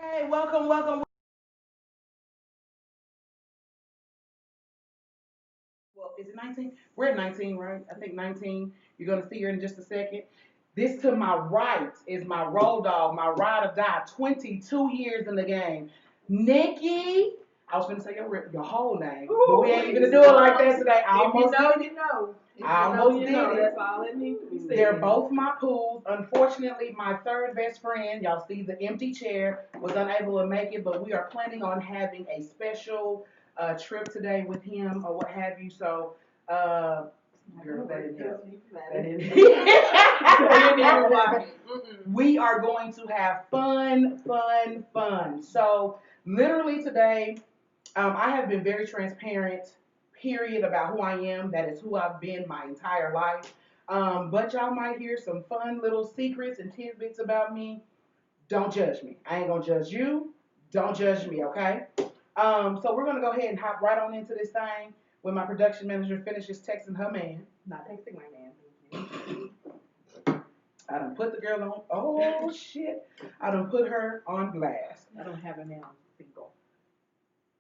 Hey, welcome, welcome. Well, is it 19? We're at 19, right? I think 19. You're going to see her in just a second. This to my right is my road dog, my ride or die, 22 years in the game. Nikki, I was going to say your whole name, but we ain't going to do it like that today. I If you almost know, did it. you know. If I you know, almost you did know. it. That's all it needs to be said. They're both my pools. Unfortunately, my third best friend, y'all see the empty chair, was unable to make it, but we are planning on having a special trip today with him or what have you. So, girl, that didn't help. That didn't help. We are going to have fun, fun, fun. So, literally today, I have been very transparent, period, about who I am. That is who I've been my entire life. But y'all might hear some fun little secrets and tidbits about me. Don't judge me. I ain't gonna judge you. Don't judge me, okay? So we're gonna go ahead and hop right on into this thing when my production manager finishes texting her man. Not texting my man, thank you. I done put the girl on. Oh shit! I done put her on blast. I don't have a man. I'm single.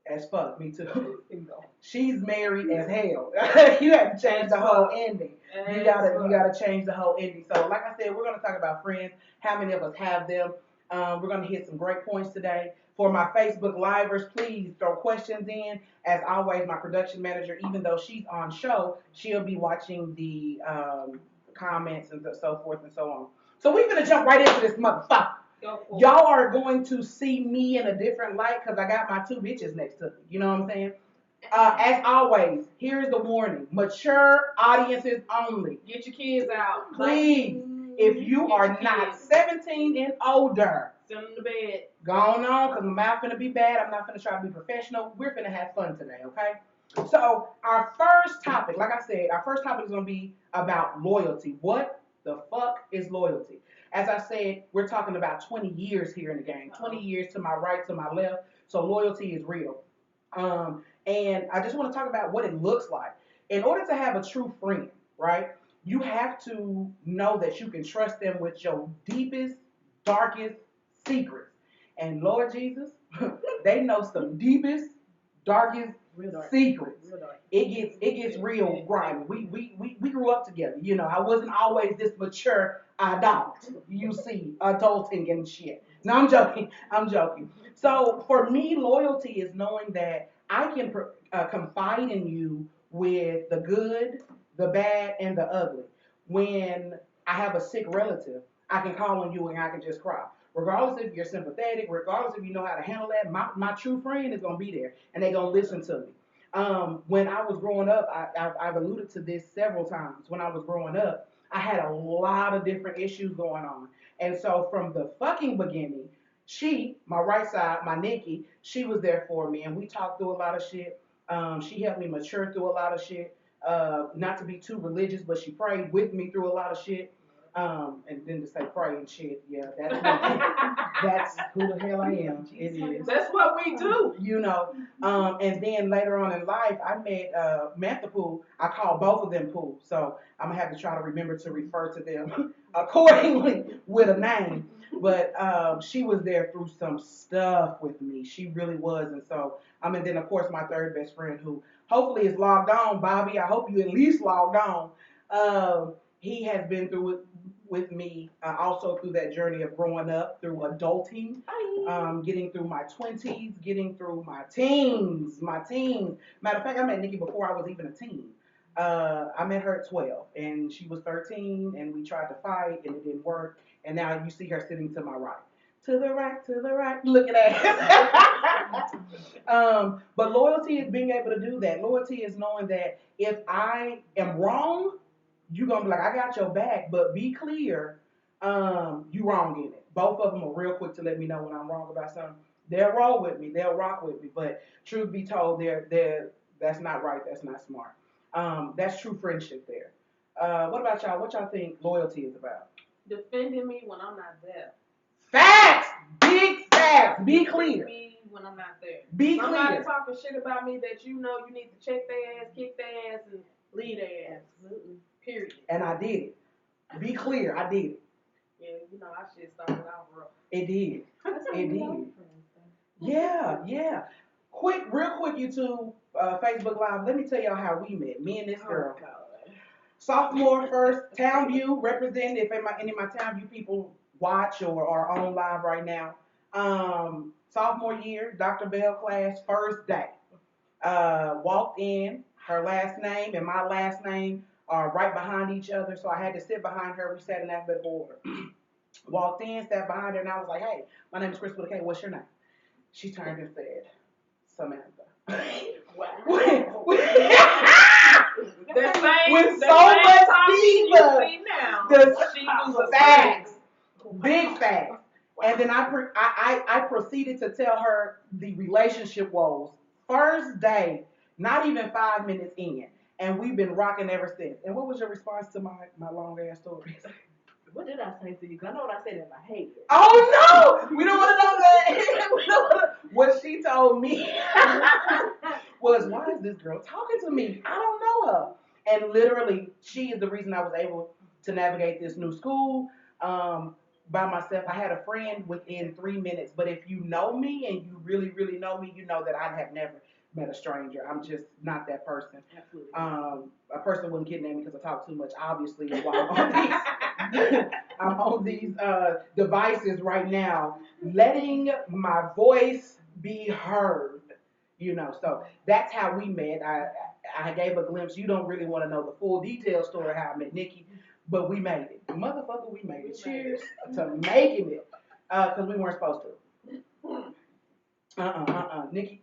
As fuck, me too. Single. She's married as hell. You have to change the whole ending. You gotta change the whole ending. So, like I said, we're gonna talk about friends. How many of us have them? We're gonna hit some great points today. For my Facebook livers, please throw questions in. As always, my production manager, even though she's on show, she'll be watching the comments and so forth and so on. So we're gonna jump right into this motherfucker. Y'all are going to see me in a different light because I got my two bitches next to me. You know what I'm saying? As always, here's the warning: mature audiences only. Get your kids out. Please, if you are not 17 and older, send them to bed. Go on, because my mouth finna be bad. I'm not finna try to be professional. We're finna have fun today, okay? So, our first topic, like I said, our first topic is gonna be about loyalty. What the fuck is loyalty? As I said, we're talking about 20 years here in the game. 20 years to my right, to my left. So loyalty is real. And I just want to talk about what it looks like. In order to have a true friend, right, you have to know that you can trust them with your deepest, darkest secrets. And Lord Jesus, they know some deepest, darkest secrets. It gets real grimy. We grew up together. You know, I wasn't always this mature adult. You see, adulting and shit. No, I'm joking. I'm joking. So for me, loyalty is knowing that I can confide in you with the good, the bad, and the ugly. When I have a sick relative, I can call on you and I can just cry. Regardless if you're sympathetic, regardless if you know how to handle that, my true friend is gonna be there and they're gonna listen to me. When I was growing up, I've alluded to this several times. When I was growing up, I had a lot of different issues going on, and so from the fucking beginning, she, my right side, my Nikki, she was there for me, and we talked through a lot of shit. She helped me mature through a lot of shit. Not to be too religious, but she prayed with me through a lot of shit. And then to say pray and shit, yeah, that's who the hell I am. It is. That's what we do. You know. And then later on in life, I met Mantha Pooh. I call both of them Pooh, so I'm gonna have to try to remember to refer to them accordingly with a name. But she was there through some stuff with me. She really was, and so and then of course my third best friend who hopefully is logged on, Bobby. I hope you at least logged on. He has been through it with me also through that journey of growing up, through adulting, getting through my 20s, getting through my teens, Matter of fact, I met Nikki before I was even a teen. I met her at 12, and she was 13, and we tried to fight, and it didn't work. And now you see her sitting to my right. To the right, to the right. Look at that. But loyalty is being able to do that. Loyalty is knowing that if I am wrong, you're gonna be like, I got your back, but be clear, you wrong in it. Both of them are real quick to let me know when I'm wrong about something. They'll roll with me, they'll rock with me, but truth be told, that's not right, that's not smart. That's true friendship there. What about y'all? What y'all think loyalty is about? Defending me when I'm not there. Facts! Big facts! Be clear. Me when I'm not there. Be Somebody clear. talking shit about me that you know you need to check their ass, kick their ass, and leave their ass. Absolutely. Period. And I did it. Be clear, I did it. Yeah, you know, I shit started out rough. It did. It did. Yeah. Real quick, YouTube, Facebook Live. Let me tell y'all how we met. Me and this girl. Oh, God. Sophomore first, Town View represented. If any of my Town View people watch or are on live right now. Sophomore year, Dr. Bell class, first day. Walked in, her last name and my last name are right behind each other, so I had to sit behind her. We sat in alphabetical order. Walked in, sat behind her, and I was like, "Hey, my name is Krystal. Okay, what's your name?" She turned and said, "Samantha." Wow. with The so same much talk diva, you see now. She was the a facts, friend. big facts. Wow. And then I proceeded to tell her the relationship woes. First day, not even 5 minutes in, and we've been rocking ever since. And what was your response to my long ass story? What did I say to you? 'Cause I know what I said in my head. Oh no, we don't want to know that. We don't wanna... What she told me was, "Why is this girl talking to me? I don't know her." And literally, she is the reason I was able to navigate this new school by myself. I had a friend within 3 minutes, but if you know me and you really, really know me, you know that I have never met a stranger. I'm just not that person. Absolutely. A person wouldn't kidnap me because I talk too much, obviously, while I'm on these devices right now, letting my voice be heard. So that's how we met. I gave a glimpse. You don't really want to know the full detailed story how I met Nikki, but we made it. Motherfucker, we made it. Cheers to making it. Because we weren't supposed to. Nikki,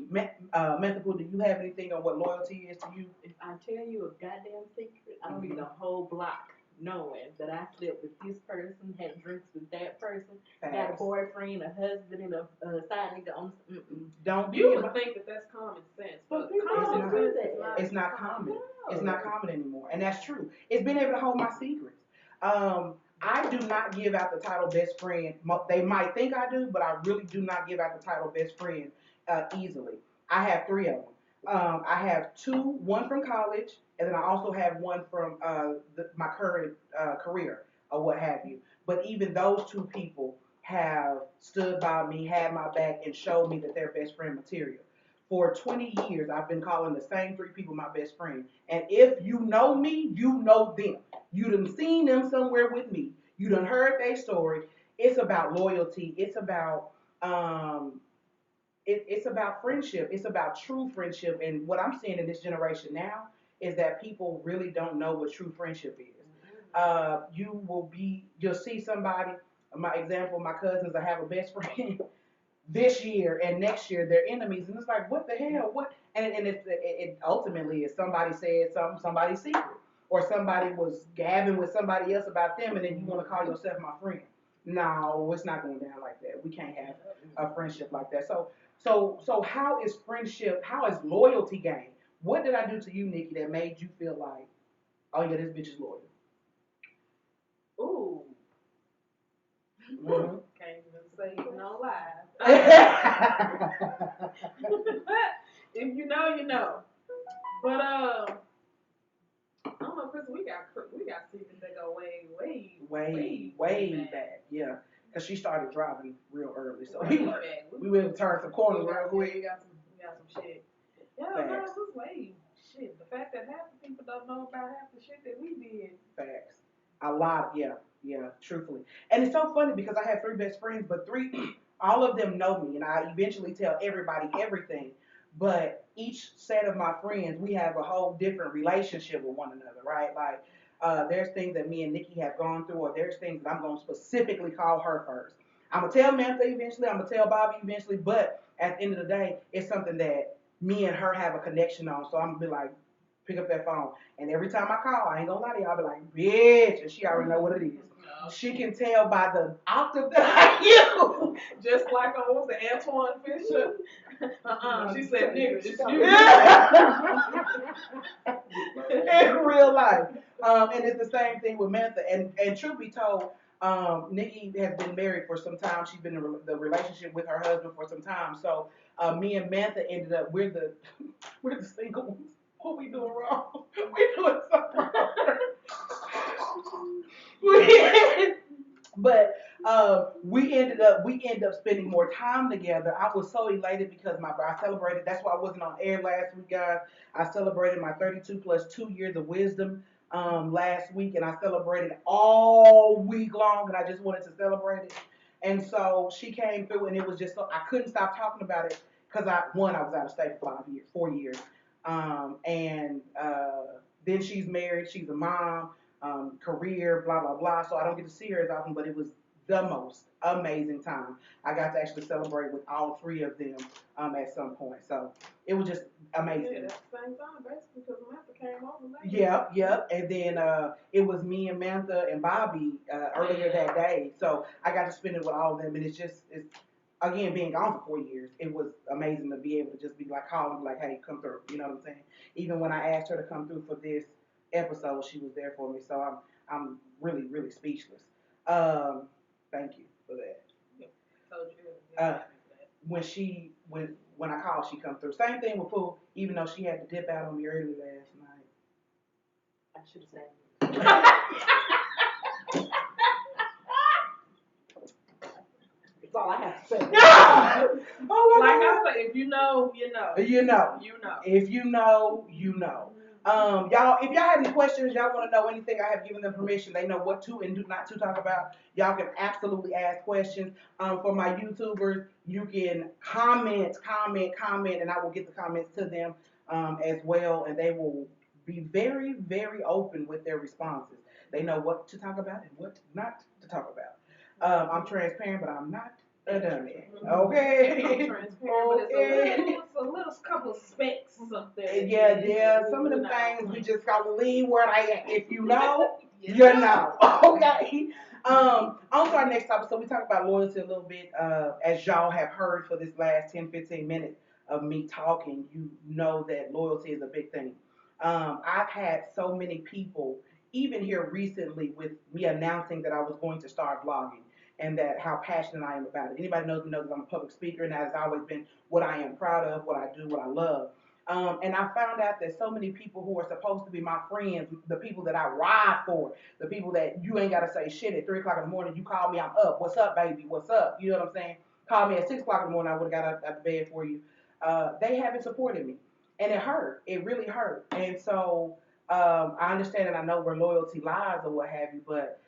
Methical, do you have anything on what loyalty is to you? If I tell you a goddamn secret, I don't need a whole block knowing that I slept with this person, had drinks with that person, got a boyfriend, a husband, and a side nigga on. Don't You be. would think that that's common sense, but It's common not. sense is not. It's not common. No. It's not common anymore, and that's true. It's been able to hold my secrets. I do not give out the title best friend. They might think I do, but I really do not give out the title best friend easily. I have three of them. I have two, one from college, and then I also have one from my current career or what have you. But even those two people have stood by me, had my back, and showed me that they're best friend material. For 20 years, I've been calling the same three people my best friend. And if you know me, you know them. You done seen them somewhere with me. You done heard their story. It's about loyalty. It's about friendship. It's about true friendship. And what I'm seeing in this generation now is that people really don't know what true friendship is. You'll see somebody. My example, my cousins, I have a best friend this year and next year they're enemies, and it's like, what the hell? What? And it ultimately is somebody said something, somebody's secret, or somebody was gabbing with somebody else about them, and then you want to call yourself my friend. No, it's not going down like that. We can't have a friendship like that. So how is friendship? How is loyalty gained? What did I do to you, Nikki, that made you feel like, oh yeah, this bitch is loyal? Ooh. Mm-hmm. Can't even say no lies. If you know, you know. But I don't know, Chris. We got secrets that go way back. Yeah, because she started driving real early, so way we back. will turn some corners real quick. We got some shit. Yeah, no, this way shit. The fact that half the people don't know about half the shit that we did. Facts. A lot, yeah, truthfully. And it's so funny because I have three best friends, but all of them know me, and I eventually tell everybody everything. But each set of my friends, we have a whole different relationship with one another, right? Like, there's things that me and Nikki have gone through, or there's things that I'm going to specifically call her first. I'm going to tell Mantha eventually, I'm going to tell Bobby eventually, but at the end of the day, it's something that me and her have a connection on. So I'm going to be like, pick up that phone. And every time I call, I ain't gonna lie to y'all, I'll be like, bitch, and she already know what it is. She can tell by the octave that I use. Just like on, what was it, Antoine Fisher? She said, nigga, it's you. In real life. And it's the same thing with Mantha. And truth be told, Nikki has been married for some time. She's been in the relationship with her husband for some time. So me and Mantha ended up, we're the single ones. What we doing wrong? We doing something wrong. But We ended up spending more time together. I was so elated because I celebrated. That's why I wasn't on air last week, guys. I celebrated my 32 plus 2 years of wisdom last week, and I celebrated all week long, and I just wanted to celebrate it. And so she came through, and it was just so I couldn't stop talking about it because I was out of state for 5 years, 4 years, and then she's married, she's a mom, career, blah blah blah. So I don't get to see her as often, but it was the most amazing time. I got to actually celebrate with all three of them at some point. So it was just amazing. Yeah, at the same time, basically, because Samantha came over later. Yep, yep. And then it was me and Mantha and Bobby earlier that day. So I got to spend it with all of them. And it's again, being gone for 4 years, it was amazing to be able to just be like, call and be like, hey, come through. You know what I'm saying? Even when I asked her to come through for this episode, she was there for me. So I'm really, really speechless. Thank you for that. Uh, when I called, she come through. Same thing with Pooh, even though she had to dip out on me early last night. I should have said. That's all I have to say. Oh my like God. I said, if you know, you know. You know. You know. If you know, you know. Y'all, if y'all have any questions, y'all want to know anything, I have given them permission. They know what to and do not to talk about. Y'all can absolutely ask questions. For my YouTubers, you can comment, and I will get the comments to them as well, and they will be very, very open with their responses. They know what to talk about and what not to talk about. I'm transparent, but I'm not a dummy. Okay. I'm transparent, but it's a little couple of specks up there. Yeah. Some of the things we just gotta leave where they at. If you know, you know. Okay. On to our next topic. So we talked about loyalty a little bit. As y'all have heard for this last 10, 15 minutes of me talking, you know that loyalty is a big thing. I've had so many people, even here recently, with me announcing that I was going to start vlogging and that how passionate I am about it. Anybody knows me knows that I'm a public speaker, and that has always been what I am proud of, what I do, what I love. And I found out that so many people who are supposed to be my friends, the people that I ride for, the people that you ain't got to say shit at 3 o'clock in the morning, you call me, I'm up. What's up, baby? What's up? You know what I'm saying? Call me at 6 o'clock in the morning, I would have got out of bed for you. They haven't supported me. And it hurt. It really hurt. And so I understand and I know where loyalty lies or what have you, but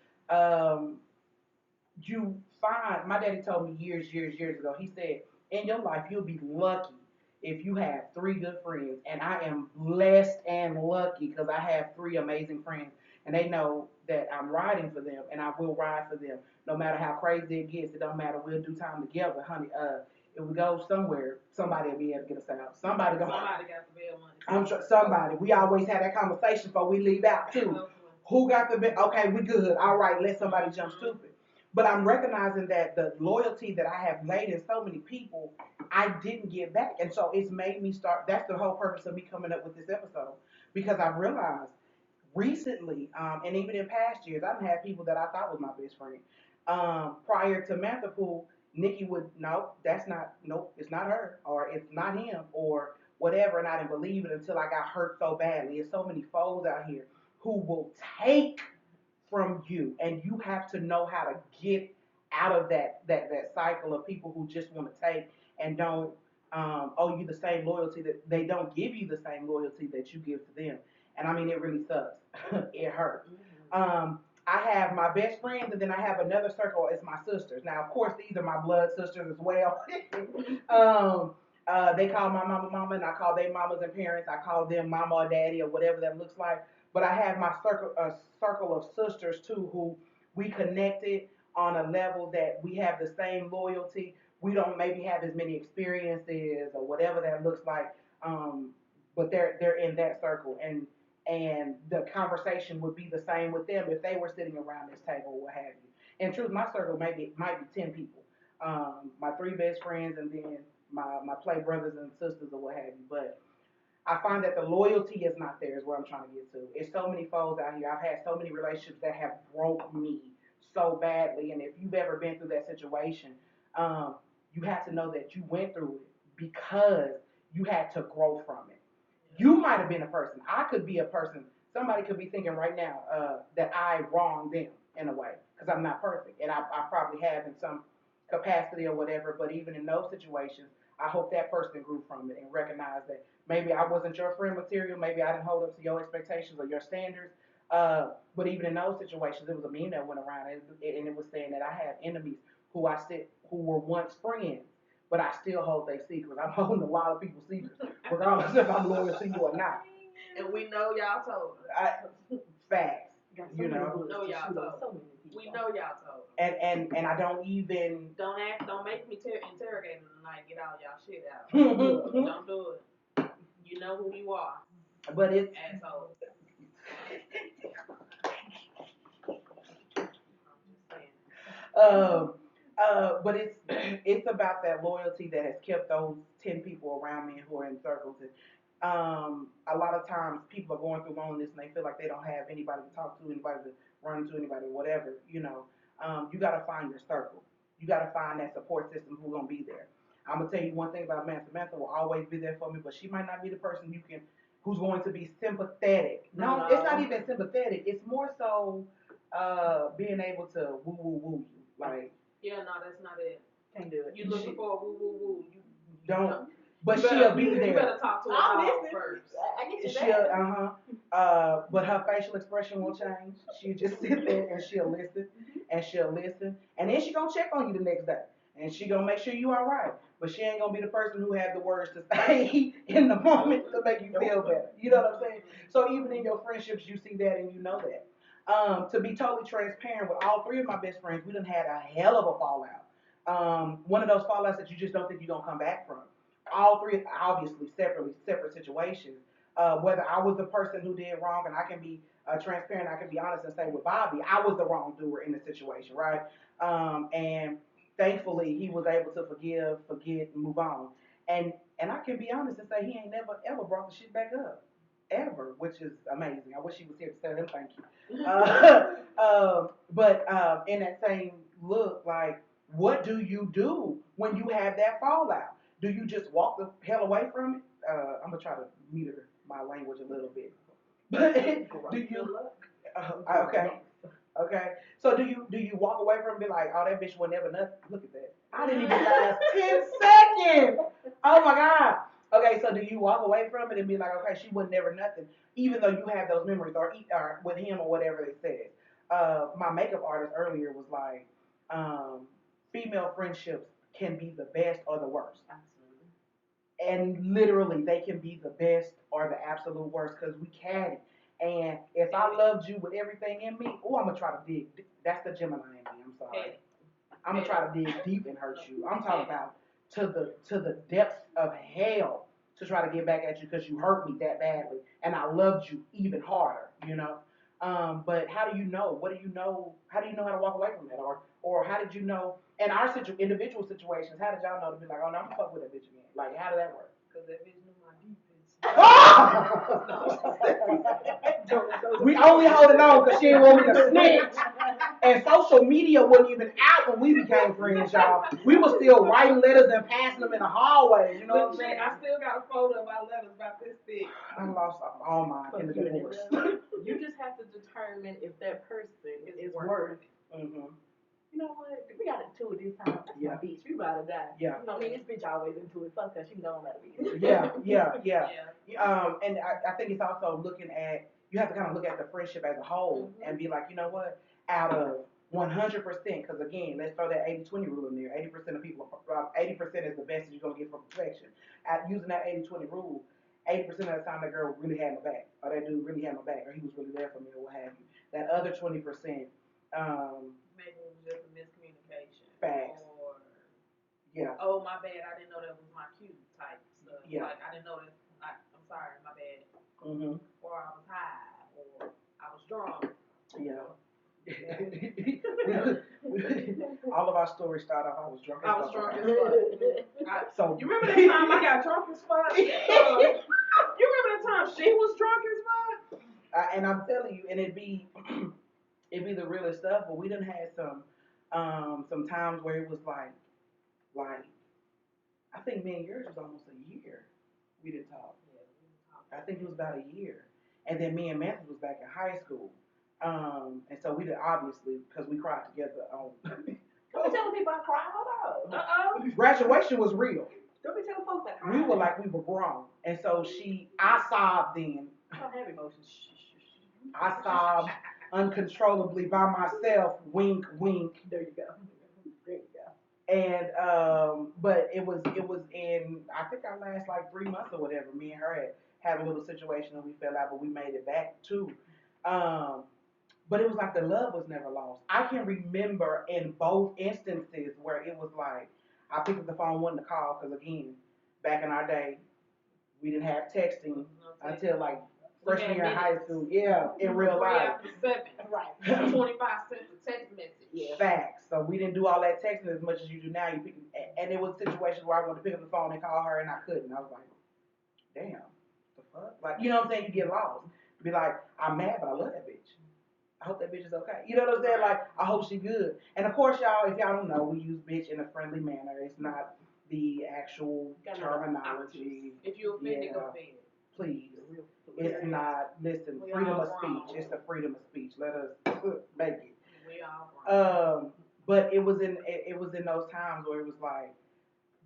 you find, my daddy told me years ago, he said, in your life, you'll be lucky if you have three good friends. And I am blessed and lucky because I have three amazing friends. And they know that I'm riding for them and I will ride for them. No matter how crazy it gets, it don't matter. We'll do time together, honey. If we go somewhere, somebody will be able to get us out. Somebody got the bill money. I'm sure somebody. We always have that conversation before we leave out too. Who got the bill? Okay, we good. All right, let somebody jump stupid. But I'm recognizing that the loyalty that I have laid in so many people, I didn't get back. And so it's made me start. That's the whole purpose of me coming up with this episode. Because I've realized recently, and even in past years, I've had people that I thought was my best friend. Prior to Mantha, Nikki would, nope, it's not her, or it's not him, or whatever, and I didn't believe it until I got hurt so badly. There's so many foes out here who will take from you, and you have to know how to get out of that cycle of people who just want to take and don't owe you the same loyalty, that they don't give you the same loyalty that you give to them. And I mean, it really sucks. It hurts. I have my best friends, and then I have another circle. It's my sisters. Now, of course, these are my blood sisters as well. They call my mama, and I call their mamas and parents. I call them mama or daddy or whatever that looks like. But I have my circle of sisters too, who we connected on a level that we have the same loyalty. We don't maybe have as many experiences or whatever that looks like, but they're in that circle, and the conversation would be the same with them if they were sitting around this table, what have you. In truth, my circle might be 10 people, my three best friends, and then my play brothers and sisters or what have you. But I find that the loyalty is not there, is what I'm trying to get to. It's so many foes out here. I've had so many relationships that have broke me so badly. And if you've ever been through that situation, you have to know that you went through it because you had to grow from it. You might have been a person. I could be a person. Somebody could be thinking right now that I wronged them in a way because I'm not perfect, and I probably have in some capacity or whatever. But even in those situations, I hope that person grew from it and recognized that maybe I wasn't your friend material, maybe I didn't hold up to your expectations or your standards. But even in those situations, it was a meme that went around, and it was saying that I have enemies who were once friends, but I still hold their secrets. I'm holding a lot of people's secrets, regardless if I'm loyal to you or not. And we know y'all told them. Facts. You know y'all told them. We know y'all told them. And I don't even don't make me interrogate them tonight. Get all y'all shit out. Don't do it. You know who you are. But it's asshole. But it's about that loyalty that has kept those 10 people around me who are in circles. And a lot of times people are going through loneliness and they feel like they don't have anybody to talk to, anybody to run to, anybody, whatever. You got to find your circle. You got to find that support system who's gonna be there. I'm gonna tell you one thing about Samantha. Samantha will always be there for me, but she might not be the person who's going to be sympathetic. No, it's not even sympathetic. It's more so being able to woo woo woo you. Like, yeah, no, that's not it. Can't do it. You looking for a woo woo woo. You don't. But she'll be there. You better talk to her first. I get you that. But her facial expression will change. She'll just sit there and she'll listen and then she gonna check on you the next day, and she gonna make sure you all right. But she ain't gonna be the person who had the words to say in the moment to make you feel better. You know what I'm saying? So even in your friendships, you see that and you know that. To be totally transparent with all three of my best friends, we done had a hell of a fallout. One of those fallouts that you just don't think you're gonna come back from. All three, obviously, separate situations. Whether I was the person who did wrong, and I can be transparent, I can be honest and say with Bobby, I was the wrongdoer in the situation, right? And thankfully, he was able to forgive, forget, and move on. And I can be honest and say he ain't never ever brought the shit back up, ever, which is amazing. I wish he was here to tell him thank you. But in that same look, like, what do you do when you have that fallout? Do you just walk the hell away from it? I'm gonna try to meter my language a little bit. But do you? Okay. So do you walk away from it and be like, oh, that bitch will never nothing? Look at that. I didn't even last 10 seconds. Oh my God. Okay, so do you walk away from it and be like, okay, she was never nothing, even though you have those memories or with him or whatever it says. My makeup artist earlier was like, female friendships can be the best or the worst. And literally, they can be the best or the absolute worst because we can. And if I loved you with everything in me, I'm gonna try to dig. That's the Gemini in me. I'm sorry. I'm gonna try to dig deep and hurt you. I'm talking about to the depths of hell to try to get back at you because you hurt me that badly, and I loved you even harder. But how do you know? What do you know? How do you know how to walk away from that? Or how did you know? In our individual situations, how did y'all know to be like, oh no, I'm gonna fuck with that bitch again? Like, how did that work? Because that bitch knew my defense. We only holding on because she didn't want me to snitch. And social media wasn't even out when we became friends, y'all. We were still writing letters and passing them in the hallways. You know what I'm saying? I still got a photo of our letters about this thick. I lost all mine in the divorce. You just have to determine if that person is worth. Mm-hmm. You know what? We got into it this time. That's my bitch. We about to die. Yeah. I mean, this bitch always into it. Fuck her. She know I'm about to be. Yeah. And I think it's also looking at, you have to kind of look at the friendship as a whole and be like, you know what? Out of 100%, because again, let's throw that 80-20 rule in there. 80% of people, 80% is the best that you're going to get from perfection. Using that 80-20 rule, 80% of the time that girl really had my back, or that dude really had my back, or he was really there for me, or what have you. That other 20%, maybe it was just a miscommunication. Facts. Or, oh, my bad, I didn't know that was my cue type stuff. Yeah. Like, I didn't know that, I'm sorry, my bad. Mm-hmm. Or I was high, or I was drunk. Yeah. All of our stories start off, I was drunk as fuck. I was drunk as fuck. So, you remember that time I got drunk as fuck? You remember that time she was drunk as fuck? And I'm telling you, and it'd be the realest stuff, but we done had some times where it was like I think me and yours was almost a year we didn't talk. Yeah, we didn't talk. I think it was about a year. And then me and Matthew was back in high school. And so we did obviously because we cried together on. Don't be telling people I cried. Hold on. Graduation was real. Don't be telling folks I cried. We were like we were grown, and so I sobbed then. I don't have emotions. I sobbed uncontrollably by myself. Wink, wink. There you go. There you go. And but it was in I think our last like 3 months or whatever. Me and her had a little situation and we fell out, but we made it back too. Um, but it was like the love was never lost. I can remember in both instances where it was like I picked up the phone, wanted to call because again, back in our day, we didn't have texting until like freshman year in high school. Yeah, in real life. After 7, right? 25 cents a text message. Yeah. Facts. So we didn't do all that texting as much as you do now. And it was situations where I wanted to pick up the phone and call her and I couldn't. I was like, damn, the fuck? Like, you know what I'm saying? You get lost. Be like, I'm mad, but I love that bitch. I hope that bitch is okay. You know what I'm saying? Like, I hope she good. And of course, y'all, if y'all don't know, we use bitch in a friendly manner. It's not the actual terminology. If you offended, go offend. Please. It's not, listen, freedom of speech. It's the freedom of speech. Let us make it. We all but it was in those times where it was like,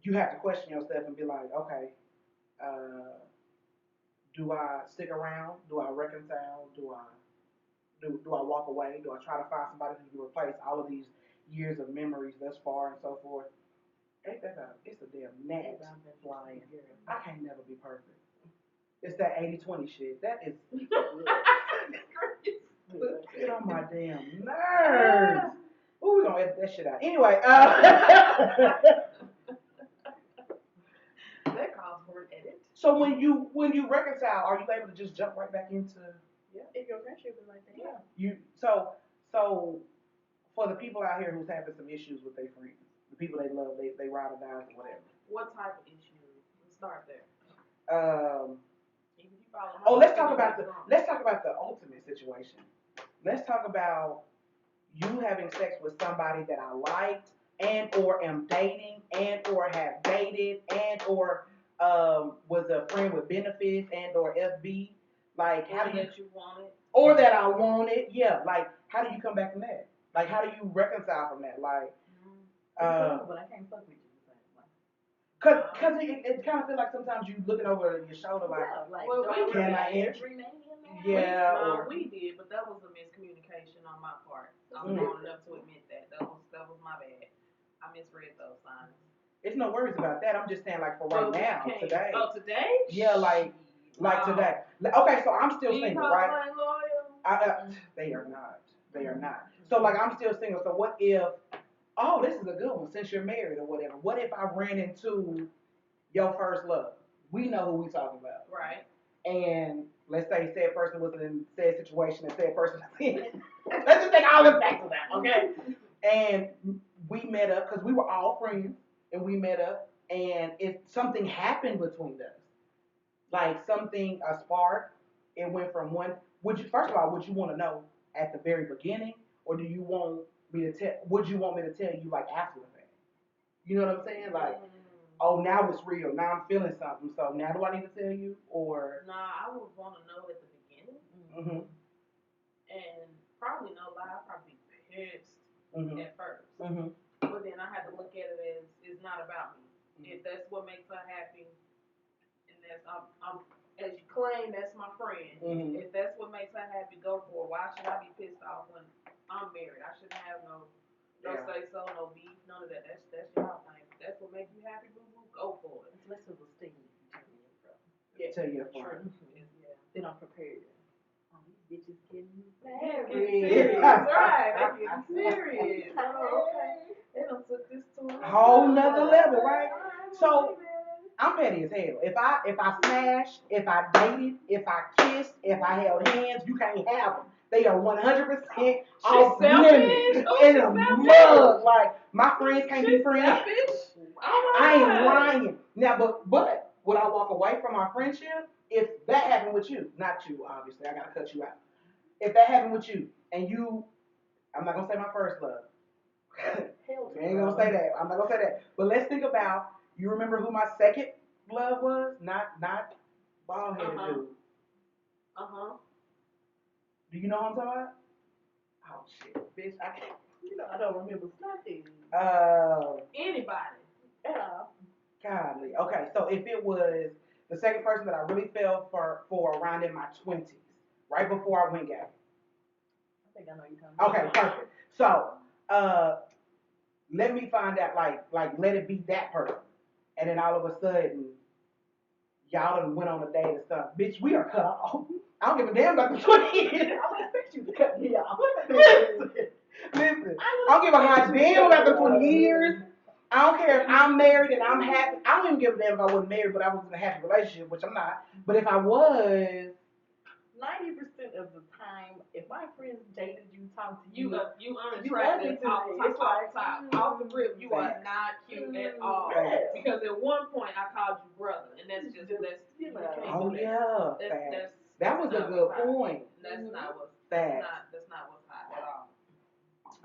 you have to question yourself and be like, okay, do I stick around? Do I reconcile? Do I walk away? Do I try to find somebody who can replace all of these years of memories thus far and so forth? Ain't that it's a damn gnat flying. I can't never be perfect. It's that 80-20 shit. That is get on my damn nerves. Ooh, we gonna edit that shit out. Anyway, that calls for an edit. So when you reconcile, are you able to just jump right back into? Yeah, if your friendship is like that. Yeah. So for the people out here who's having some issues with their friends, the people they love, they ride or die or whatever. What type of issue? Let's start there. Let's talk about the ultimate situation. Let's talk about you having sex with somebody that I liked and or am dating and or have dated and or was a friend with benefits and or FB. Like how do you want it? Or that I want it, yeah. Like how do you come back from that? Like how do you reconcile from that? Like but I can't fuck with you. Cause it kind of feel like sometimes you looking over your shoulder like, can I enter? Yeah, we did, but that was a miscommunication on my part. I'm grown enough to admit that. That was my bad. I misread those signs. It's no worries about that. I'm just saying like for right now, today. Oh, today? Yeah, like today. Okay, so I'm still single, right? They are not. They are not. So like I'm still single. So what if? Oh, this is a good one. Since you're married or whatever, what if I ran into your first love? We know who we talking about, right? And let's say said person was in said situation and said person was in. Let's just take all this back to that, okay? And we met up because we were all friends, and we met up, and if something happened between us, like a spark, it went from one. First of all, would you want to know at the very beginning, or do you want me to tell? Would you want me to tell you like after the fact? You know what I'm saying? Like, oh, now it's real. Now I'm feeling something. So now do I need to tell you, or? Nah, I would want to know at the beginning. And probably no lie, I'd probably be pissed at first. But then I had to look at it as it's not about me. If that's what makes her happy, and that's I'm as you claim, that's my friend. If that's what makes her happy, go for it. Why should I be pissed off when I'm married? I shouldn't have no say so, no beef, none of that. That's y'all thing. That's what makes you happy, boo boo. Go for it. It's less of a sting if you tell me your problem. Yeah, tell your friend. Yeah. Then I'm prepared. Oh, these bitches getting serious. That's right. They're getting serious. Oh, okay. They done took this to a whole nother level, right? So I'm petty as hell. If I smashed, if I dated, if I kissed, if I held hands, you can't have them. They are 100% off limits in a mug. Like my friends can't be friends. I ain't lying. Now, but would I walk away from our friendship if that happened with you? Not you, obviously. I gotta cut you out. If that happened with you and you, I'm not gonna say my first love. I ain't gonna say that. I'm not gonna say that. But let's think about. You remember who my second love was? Not bald headed dude. Uh-huh. Do you know who I'm talking about? Oh shit, bitch! I can't. I don't remember nothing. Anybody. Yeah. Godly. Okay, so if it was the second person that I really fell for around in my 20s, right before I went gay. I think I know you're talking about. Okay, perfect. So, let me find out, like, let it be that person, and then all of a sudden, y'all done went on a date and stuff. Bitch, we are cut off. I don't give a damn about the 20 years. I don't expect you to cut me off. Listen, I don't give a hot damn about the 20 years. I don't care if I'm married and I'm happy. I don't even give a damn if I wasn't married, but I was in a happy relationship, which I'm not. But if I was, 90% of the time, if my friends dated you, talk to you, you, you unattractive off the rip. You are not cute at all. Facts. Because at one point I called you brother, and that's just you can't oh do yeah, that was a good point. That's not what's Facts. That's not what's hot at all.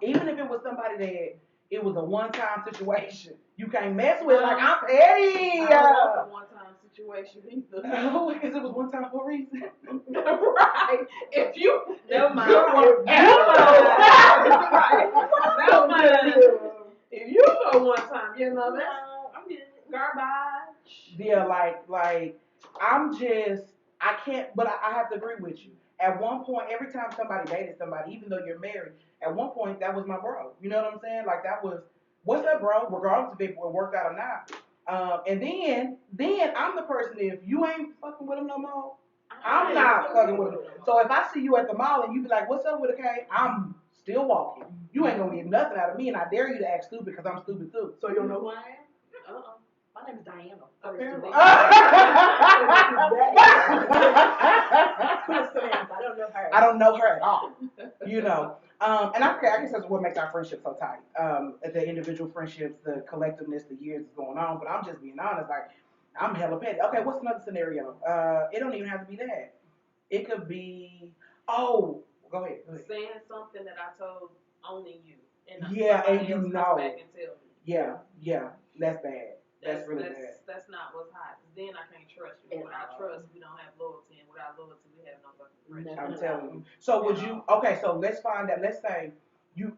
Even if it was somebody that it was a one-time situation, you can't mess with. Like, I'm petty. I don't want the one-time situation either. No, because it was one time for a reason. Right. If you never mind. Never mind. If you go one time, you know that I'm getting garbage. Yeah, like I can't, but I have to agree with you. At one point, every time somebody dated somebody, even though you're married, at one point that was my bro. You know what I'm saying? Like, that was, what's up, bro? Regardless if it worked out or not. And then I'm the person, if you ain't fucking with him no more, I'm not fucking with him. So if I see you at the mall and you be like, what's up with a K? I'm still walking. You ain't gonna get nothing out of me, and I dare you to act stupid because I'm stupid too. So you don't know who I am? My name is Diana. Apparently. I don't know her at all. You know. And I guess that's what makes our friendship so tight. The individual friendships, the collectiveness, the years is going on. But I'm just being honest. Like, I'm hella petty. Okay, what's another scenario? It don't even have to be that. It could be, oh, go ahead. Saying something that I told only you. And and you know. Back and tell me. Yeah, that's bad. That's really bad. That's not what's hot. Then I can't trust you. Without trust, we don't have loyalty. And without loyalty, we have no fucking friendship. I'm telling you. So would you, okay, so let's find out, let's say you,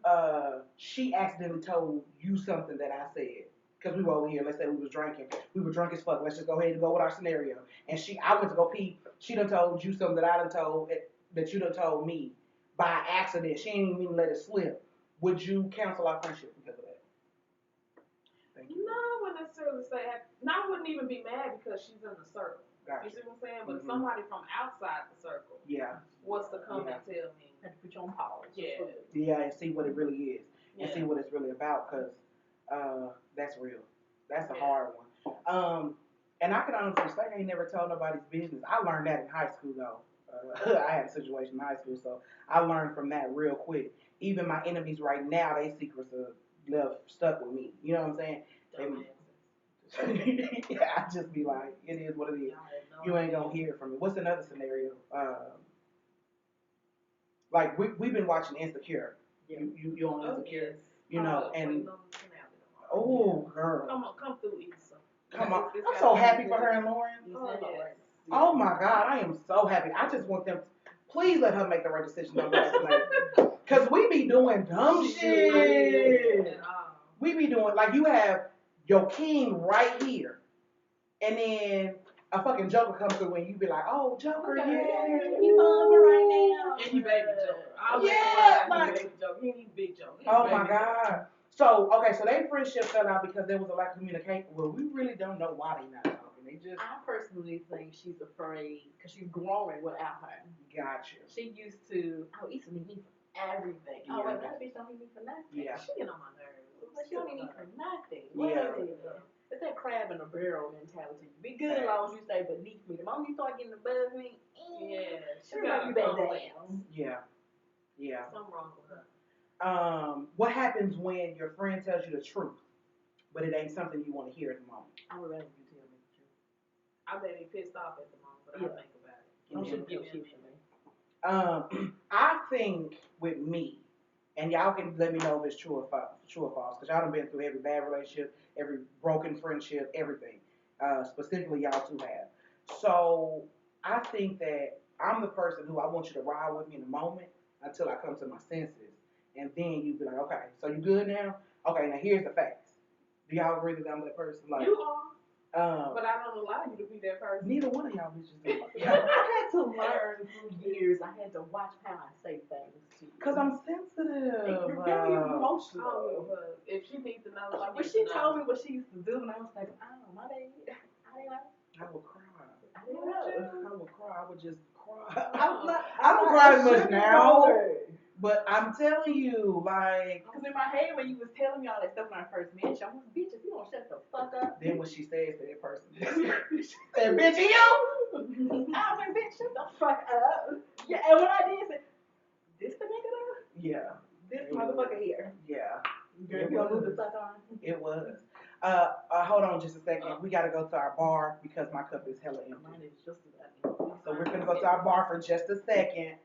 she accidentally told you something that I said. Because we were over here, let's say we was drinking. We were drunk as fuck. Let's just go ahead and go with our scenario. And I went to go pee. She done told you something that I done told, that you done told me by accident. She ain't even let it slip. Would you cancel our friendship because of that? No, I wouldn't necessarily say. No, I wouldn't even be mad because she's in the circle. Gotcha. You see what I'm saying? But if somebody from outside the circle wants to come and tell me, have to put you on pause. Yeah, and see what it really is. And see what it's really about, because that's real. That's a hard one. And I can honestly say I ain't never told nobody's business. I learned that in high school, though. I had a situation in high school, so I learned from that real quick. Even my enemies right now, they secrets are left stuck with me. You know what I'm saying? Yeah, I just be like, it is what it is. You ain't gonna hear from me. What's another scenario? Like we've been watching Insecure. You on Insecure? You know, and oh girl, come through, Issa. Come on, I'm so happy for her and Lauren. Oh my God, I am so happy. I just want them. Please let her make the right decision on that tonight. Cause we be doing dumb shit. We be doing, like, you have your king right here, and then a fucking Joker comes through and you be like, oh, Joker, yeah. You love her right now. And you baby Joker. Baby Joker. He ain't big Joker. Oh my God. So, okay, so they friendship fell out because there was a lack of communication. Well, we really don't know why they not talking. They just. I personally think she's afraid because she's growing without her. Gotcha. She used to, Issa need me for everything. Yeah. Well, that bitch don't need me for nothing. Yeah. She get on my nerves. But she don't need me for nothing. Yeah. It's that crab in a barrel mentality. Be good as long as you stay beneath me. The moment you start getting above me, she got you back down. Yeah. Something wrong with her. What happens when your friend tells you the truth, but it ain't something you want to hear at the moment? I would rather you tell me the truth. I may be pissed off at the moment, but I'll think about it. Don't should give shit for me. I think with me, and y'all can let me know if it's true or false, because y'all done been through every bad relationship, every broken friendship, everything. Specifically, y'all two have. So I think that I'm the person who I want you to ride with me in the moment until I come to my senses. and then you be like, okay, so you good now? Okay, now here's the facts. Do y'all agree that I'm that person? Like, you are. But I don't allow you to be that person. Neither one of y'all bitches do. I had to learn through years. I had to watch how I say things to you. Because I'm sensitive. You're very emotional. Oh, if she needs to know, When she told me what she used to do, and I was like, oh, my bad. I didn't know. I would cry. I didn't know. I would cry. I would just cry. I don't cry as much now. But I'm telling you, like. Because in my head, when you was telling me all that stuff when I first met you, I was, bitch, if you don't shut the fuck up. Then what she says to that person, she said, bitch, you? I went, bitch, shut the fuck up. Yeah, and when I did, say, this the nigga though? Yeah. This motherfucker here. Yeah. Girl, you gonna move the fuck on? It was. Hold on just a second. We gotta go to our bar because my cup is hella empty. Mine is just about empty. So we're gonna go to our bar for just a second.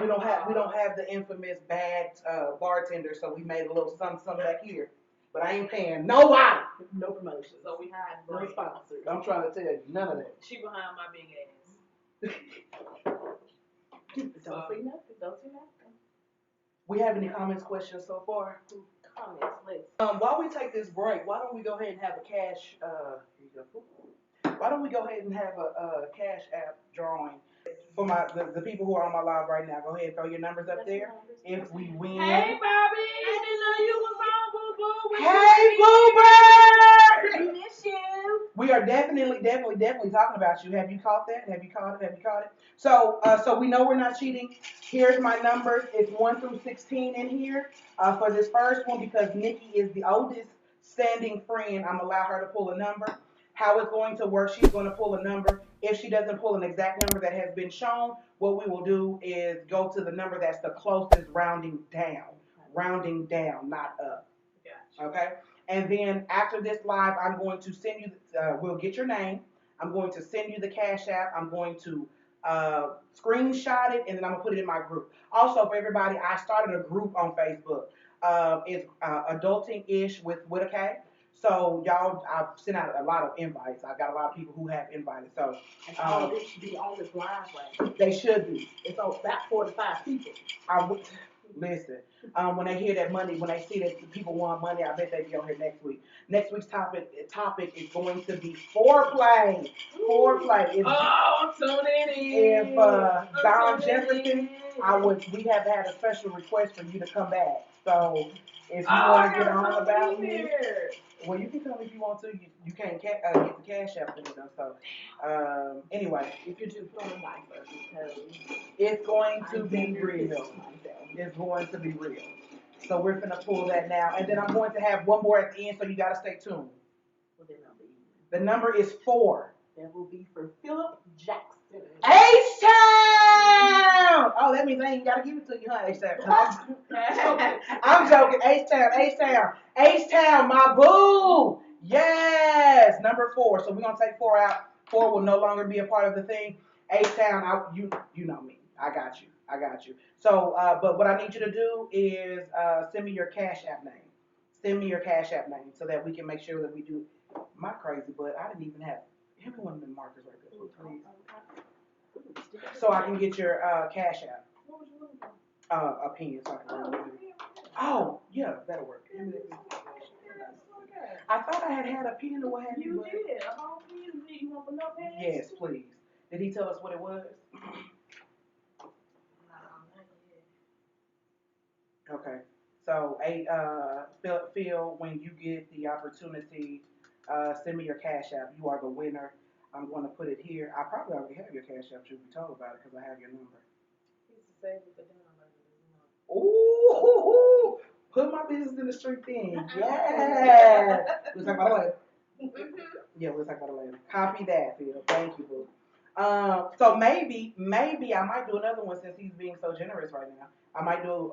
We don't have the infamous bad bartender, so we made a little something back here. But I ain't paying nobody. No promotion. So we hide No bread. sponsors. I'm trying to tell you, none of that. She behind my big ass. Don't say nothing. Don't say nothing. We have any comments, questions so far? Comments, let's. While we take this break, why don't we go ahead and have a cash? Why don't we go ahead and have a cash app drawing for the people who are on my live right now? Go ahead and throw your numbers up there. If we win, Hey, Bobby! I didn't know you was on, boo boo. Hey, Boober! We miss you. We are definitely talking about you. Have you caught that? Have you caught it? So we know we're not cheating. Here's my numbers. It's 1 through 16 in here for this first one because Nikki is the oldest standing friend. I'm allow her to pull a number. How it's going to work? She's going to pull a number. If she doesn't pull an exact number that has been shown, what we will do is go to the number that's the closest, rounding down, not up. Gotcha. Okay. And then after this live, I'm going to send you, we'll get your name. I'm going to send you the Cash App. I'm going to screenshot it, and then I'm going to put it in my group. Also, for everybody, I started a group on Facebook. It's Adulting-ish with a K. So, y'all, I've sent out a lot of invites. I've got a lot of people who have invited. So, This should be on this live right. They should be. It's about 4 to 5 people. Listen, when they hear that money, when they see that people want money, I bet they be on here next week. Next week's topic is going to be foreplay. Foreplay. I'm tuning in. If Don Jefferson, we have had a special request for you to come back. So if you want to get on about me, well, you can come if you want to. You can't get the Cash App thing though. So anyway, If you're just feeling nicer, because it's going to be real. It's going to be real. So we're gonna pull that now, and then I'm going to have one more at the end. So you gotta stay tuned. The number is 4. That will be for Philip Jackson. H-Town! Oh, that means I ain't gotta give it to you, huh, H-Town? I'm joking. H-Town, my boo! Yes! Number 4. So we're gonna take 4 out. 4 will no longer be a part of the thing. H-Town, you know me. I got you. So, but what I need you to do is send me your Cash App name. So that we can make sure that we do my crazy butt. I didn't even have every one of them markers right there, please. So I can get your Cash App. What was you looking for? A pen so I can remember. Oh, yeah, that'll work. I thought I had a pen or what have you. You did. A whole pen. You want the notepad? Yes, please. Did he tell us what it was? Okay. So, Phil, when you get the opportunity, send me your Cash App. You are the winner. I'm going to put it here. I probably already have your Cash App. Truth be told about it, because I have your number. Ooh, put my business in the street then. Yeah. We'll talk about it later. Yeah, we'll talk about it later. Copy that, Phil. Thank you, boo. So maybe I might do another one since he's being so generous right now. We might do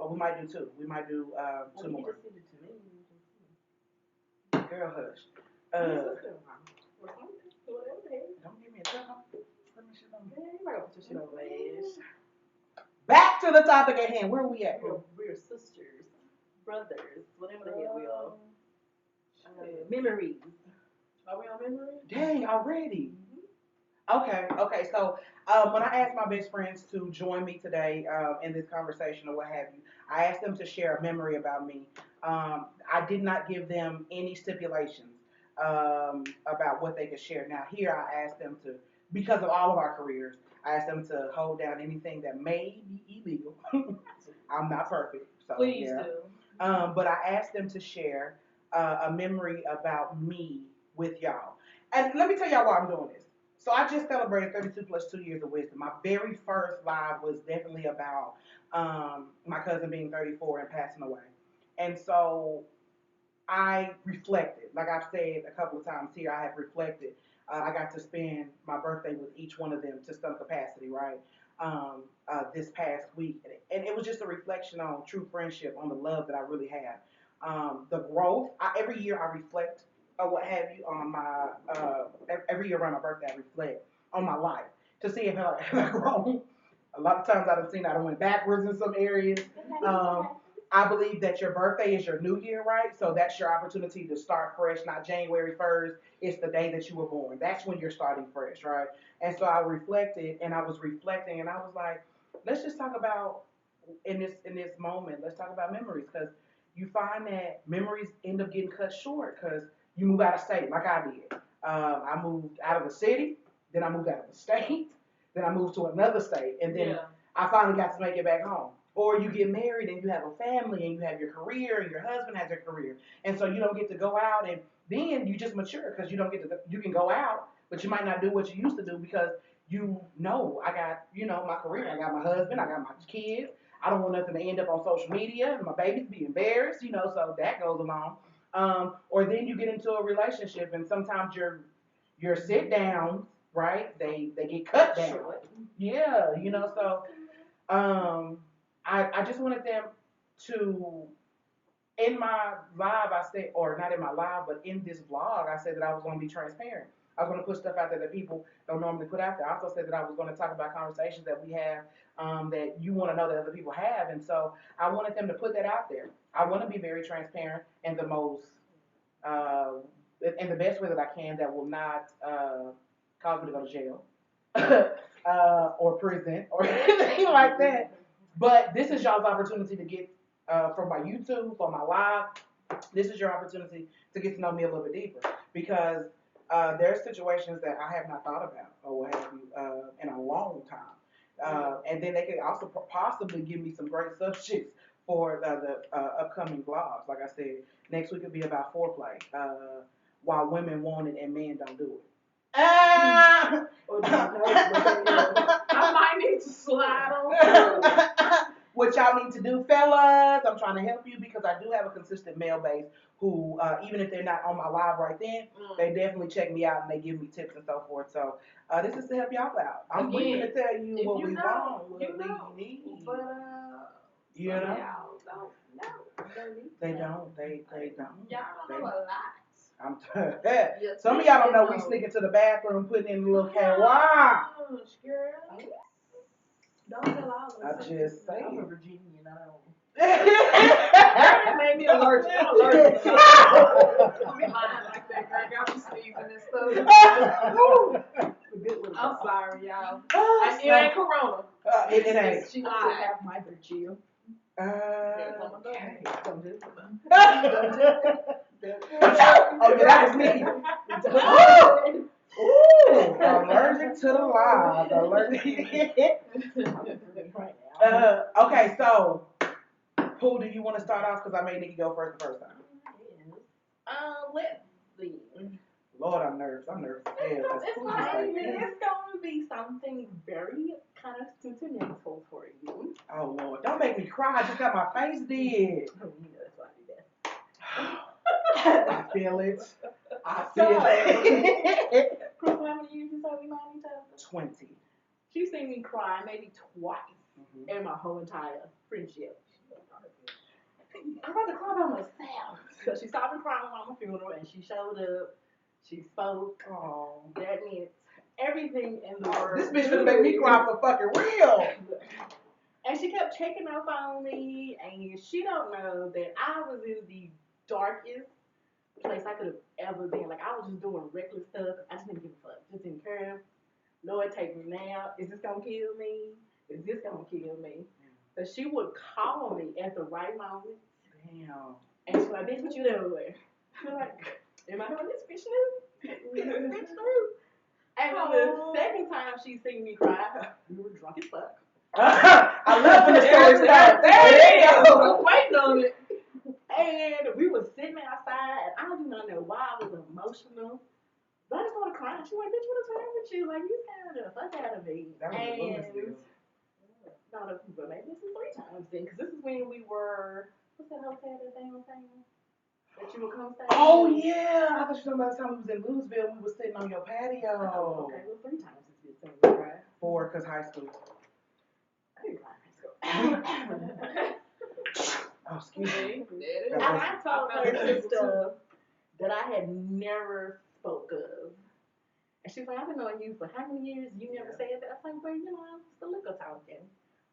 2. We might do 2 more. Girl, hush. Don't give me a time. Back to the topic at hand. Where are we at? We're sisters, brothers, whatever the hell we are. Memories. Are we on memory? Dang, already. Okay. So when I asked my best friends to join me today in this conversation or what have you, I asked them to share a memory about me. I did not give them any stipulations about what they could share. Now here I asked them to, because of all of our careers, I asked them to hold down anything that may be illegal. I'm not perfect, so Please yeah. do. But I asked them to share a memory about me with y'all. And let me tell y'all why I'm doing this. So I just celebrated 32 plus 2 years of wisdom. My very first live was definitely about my cousin being 34 and passing away. And so I reflected. Like I've said a couple of times here, I have reflected. I got to spend my birthday with each one of them to some capacity, right? This past week. And it was just a reflection on true friendship, on the love that I really have. The growth. Every year I reflect or what have you on my, every year around my birthday, I reflect on my life to see if I grown. A lot of times I've seen I went backwards in some areas. Um, I believe that your birthday is your new year, right? So that's your opportunity to start fresh, not January 1st. It's the day that you were born. That's when you're starting fresh, right? And so I reflected and I was reflecting and I was like, let's just talk about in this moment, let's talk about memories because you find that memories end up getting cut short because you move out of state like I did. I moved out of the city, then I moved out of the state, then I moved to another state, and then I finally got to make it back home. Or you get married and you have a family and you have your career and your husband has a career, and so you don't get to go out and then you just mature because you don't get to. You can go out, but you might not do what you used to do because you know I got my career, I got my husband, I got my kids. I don't want nothing to end up on social media and my babies be embarrassed, so that goes along. Or then you get into a relationship and sometimes your sit downs, right? They get cut down. Yeah, so I just wanted them to in my live I said, or not in my live, but in this vlog, I said that I was going to be transparent. I was going to put stuff out there that people don't normally put out there. I also said that I was going to talk about conversations that we have that you want to know that other people have. And so I wanted them to put that out there. I want to be very transparent in the most, in the best way that I can that will not cause me to go to jail or prison or anything like that. But this is y'all's opportunity to get from my YouTube, from my live. This is your opportunity to get to know me a little bit deeper because there's situations that I have not thought about or what have you in a long time. And then they could also possibly give me some great subjects for the upcoming vlogs. Like I said, next week will be about foreplay, while women want it and men don't do it. I might need to slide on. What y'all need to do, fellas, I'm trying to help you because I do have a consistent male base who, even if they're not on my live right then, they definitely check me out and they give me tips and so forth. So this is to help y'all out. I'm willing to tell you what we want, what we need. But you know, they don't. Y'all don't know a lot. I'm some of y'all don't know we sneak into the bathroom putting in a little K-Y. Don't tell all of us. I just say I'm a it. Virginian. I don't. That made me allergic. I'm allergic. Don't be lying like that, girl. Got me sneezing and stuff. I'm sorry, y'all. It ain't Corona. It ain't. She wants to have my virtue. Okay. Don't do it. Oh, yeah, that was me. Ooh, allergic to the lies. Okay, so who do you want to start off? Because I made Nikki go first the first time. Let's see. Lord, I'm nervous. I'm nervous. It's going to be something very kind of sentimental for you. Oh, Lord. Don't make me cry. I just got my face did. Oh, you know that's why I do that. I feel it. I feel it. Krystal, how many years you said we known each other? 20. She's seen me cry maybe twice in my whole entire friendship. I'm about to cry by myself. Because she saw me crying on my funeral and she showed up. She spoke. Oh, that meant everything in the world. This bitch gonna make me cry for fucking real. And she kept checking up on me, and she don't know that I was in the darkest place I could have ever been. Like, I was just doing reckless stuff. I just didn't give a fuck. Just didn't care. now. Is this gonna kill me? Is this gonna kill me? But she would call me at the right moment. Damn. And she's like, bitch, what you doing? I'm like, am I doing this bitch new? Is this bitch new? And the second time she seen me cry, we were drunk as fuck. I love when the story starts. There you go. I was waiting on it. And we were sitting outside, and I do not know why I was emotional. But I just started crying. She was like, bitch, what is wrong with you? Like, you scared the fuck out of me. That was a Louisville. But maybe this is 3 times then, because this is when we were, what's that hotel that thing was saying? That you would come stay? Oh, yeah. I thought you were talking about the time we was in Louisville, we were sitting on your patio. Oh, okay, well, 3 times it's been saying, right? 4, because high school. I didn't cry in high school. Oh, excuse me. And I told her some stuff that I had never spoke of. And she's like, I've been knowing you for how many years? You never said that. I was like, well, you know, it's the liquor talking.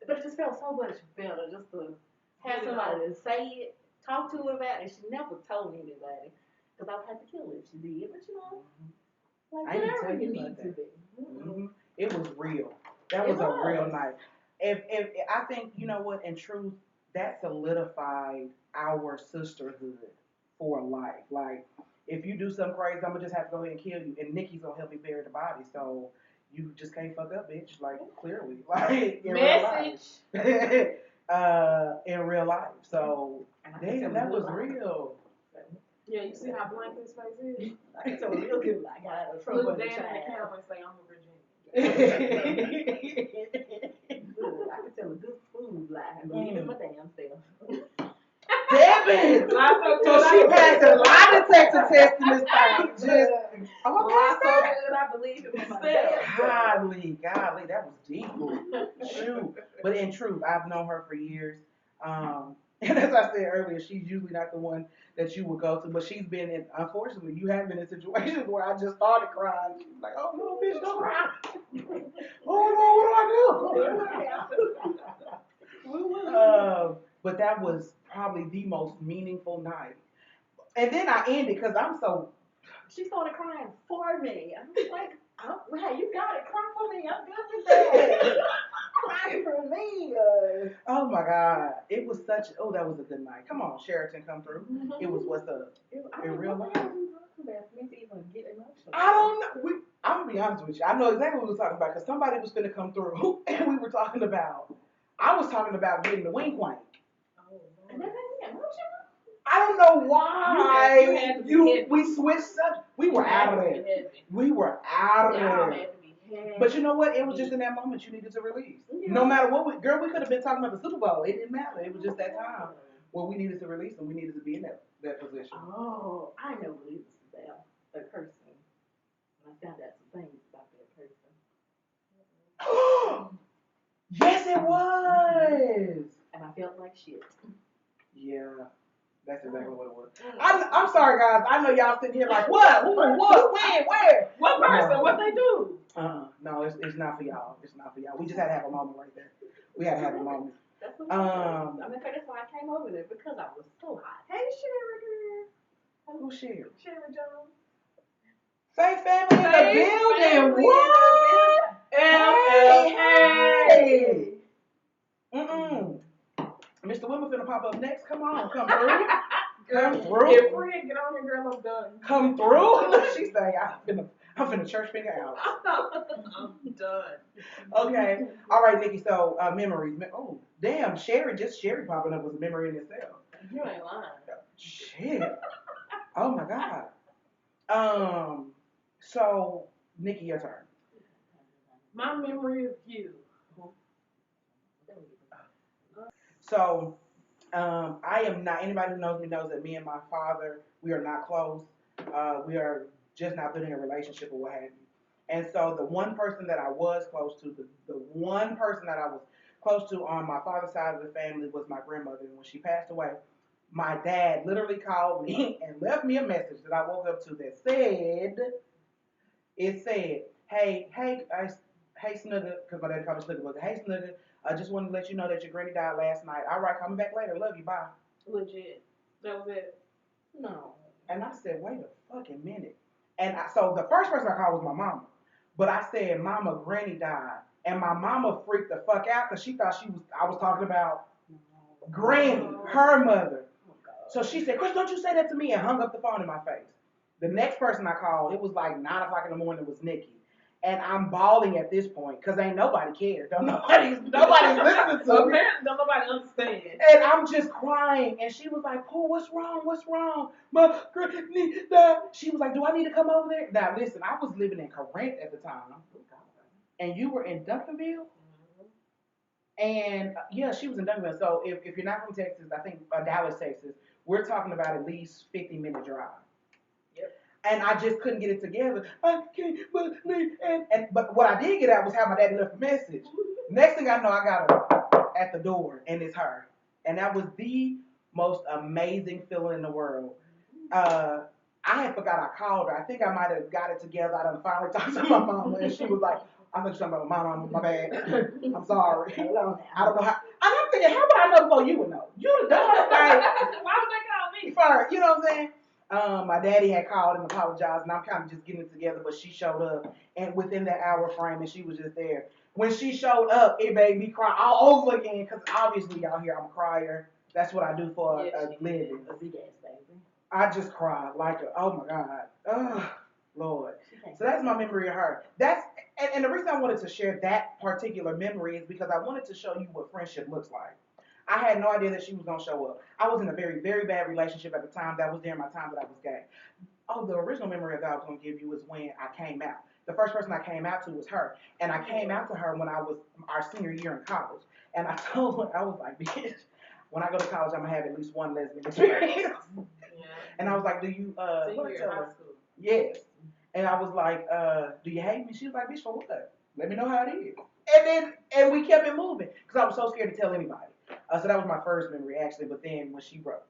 But it just felt so much better just to have somebody to say it, talk to her about it. And she never told anybody. Because I would have to kill her if she did. But, you know, like, whatever you need to be. Mm-hmm. It was real. That was a real night. If I think, you know what, in truth, that solidified our sisterhood for life. Like, if you do something crazy, I'm gonna just have to go ahead and kill you, and Nikki's gonna help me bury the body. So you just can't fuck up, bitch. Like, clearly, like in Message. real life. In real life. So damn, that was real. Yeah, you see how blank his face is? I can tell a real good lie. Got out of trouble. Look down in the camera and say, I'm a Virginia. I can tell a good food lie and believe in my damn self. Damn it! So she passed a lie detector test in this thing. Just, so good, I believe in myself. Golly, that was deep. Shoot. But in truth, I've known her for years. And as I said earlier, she's usually not the one that you would go to, but she's been in, unfortunately, you have been in situations where I just started crying. She's like, oh no, bitch, don't cry. Oh no, what do I do? But that was probably the most meaningful night. And then I ended because I'm so. She started crying for me. I was like, hey, you got it. Cry for me. I'm good with that. Cry for me. Oh my God. It was such. Oh, that was a good night. Come on, Sheraton, come through. It was what's up in real life. I don't know. I'm going to be honest with you. I know exactly what we were talking about because somebody was going to come through and we were talking about. I was talking about getting the wing quank. I don't know why we switched subjects. We were out of there. We were out of there. But you know what? It was just in that moment you needed to release. No matter what, we could have been talking about the Super Bowl. It didn't matter. It was just that time where we needed to release and we needed to be in that position. Oh, I know what it was about. That person. And I found out some things about that person. Yes, it was. And I felt like shit. Yeah. That's exactly what it was. I'm sorry, guys. I know y'all sitting here like, what? Who? What? When? Where? What person? No. What they do? No, it's not for y'all. It's not for y'all. We just had to have a moment right there. We had to have a moment. That's what that's why I came over there because I was so hot. Hey, Sherry girl. Who's Sherry? Sherry Jones. Faith family in the building. What? Hey. Mr. Wilmer finna pop up next. Come on, come through. Come through. If Fred get on here, girl, I'm done. Come through. Look, she's saying I'm finna church finger out. I'm done. Okay. All right, Nikki. So memories. Oh, damn. Sherry popping up was a memory in itself. You ain't lying. Shit. Oh my God. So Nikki, your turn. My memory of you. So, I am not, anybody who knows me knows that me and my father, we are not close. We are just not building a relationship or what have you. And so the one person that I was close to, the one person that I was close to on my father's side of the family was my grandmother. And when she passed away, my dad literally called me and left me a message that I woke up to that said, hey, Snugger, because my dad called me Snugger, but hey, Snugger, I just wanted to let you know that your granny died last night. All right, call me back later. Love you. Bye. Legit. That was it. No. And I said, wait a fucking minute. And so the first person I called was my mama. But I said, Mama, Granny died. And my mama freaked the fuck out because she thought I was talking about Granny, her mother. So she said, Chris, don't you say that to me, and hung up the phone in my face. The next person I called, it was like 9 o'clock in the morning, it was Nikki. And I'm bawling at this point because ain't nobody cared. Nobody's listening to me. Apparently, don't nobody understand. And I'm just crying. And she was like, Pooh, what's wrong? What's wrong? She was like, do I need to come over there? Now, listen, I was living in Corinth at the time. And you were in Duncanville? And yeah, she was in Duncanville. So if you're not from Texas, I think Dallas, Texas, we're talking about at least 50-minute drive. And I just couldn't get it together. I can't believe. But what I did get out was how my daddy left a message. Next thing I know, I got her at the door, and it's her. And that was the most amazing feeling in the world. I had forgot I called her. I think I might have got it together. I done finally talked to my mama, and she was like, I think something about my mama, my bad. I'm sorry. I don't know how. And I'm thinking, how would I know before you would know? You would have done it. Why would they call me? First, you know what I'm saying? My daddy had called and apologized, and I'm kind of just getting it together, but she showed up, and within that hour frame, and she was just there. When she showed up, it made me cry all over again, because obviously, y'all hear I'm a crier. That's what I do for a living. A big ass baby. I just cried like, oh my God. Oh, Lord. So that's my memory of her. And the reason I wanted to share that particular memory is because I wanted to show you what friendship looks like. I had no idea that she was going to show up. I was in a very, very bad relationship at the time. That was during my time that I was gay. Oh, the original memory that I was going to give you is when I came out. The first person I came out to was her. And I came out to her when I was our senior year in college. And I told her, I was like, bitch, when I go to college, I'm going to have at least one lesbian experience. Yeah. And I was like, do you, senior high school. Yes. And I was like, do you hate me? She was like, bitch, for what? Let me know how it is. And we kept it moving because I was so scared to tell anybody. So that was my first memory, actually. But then when she broke,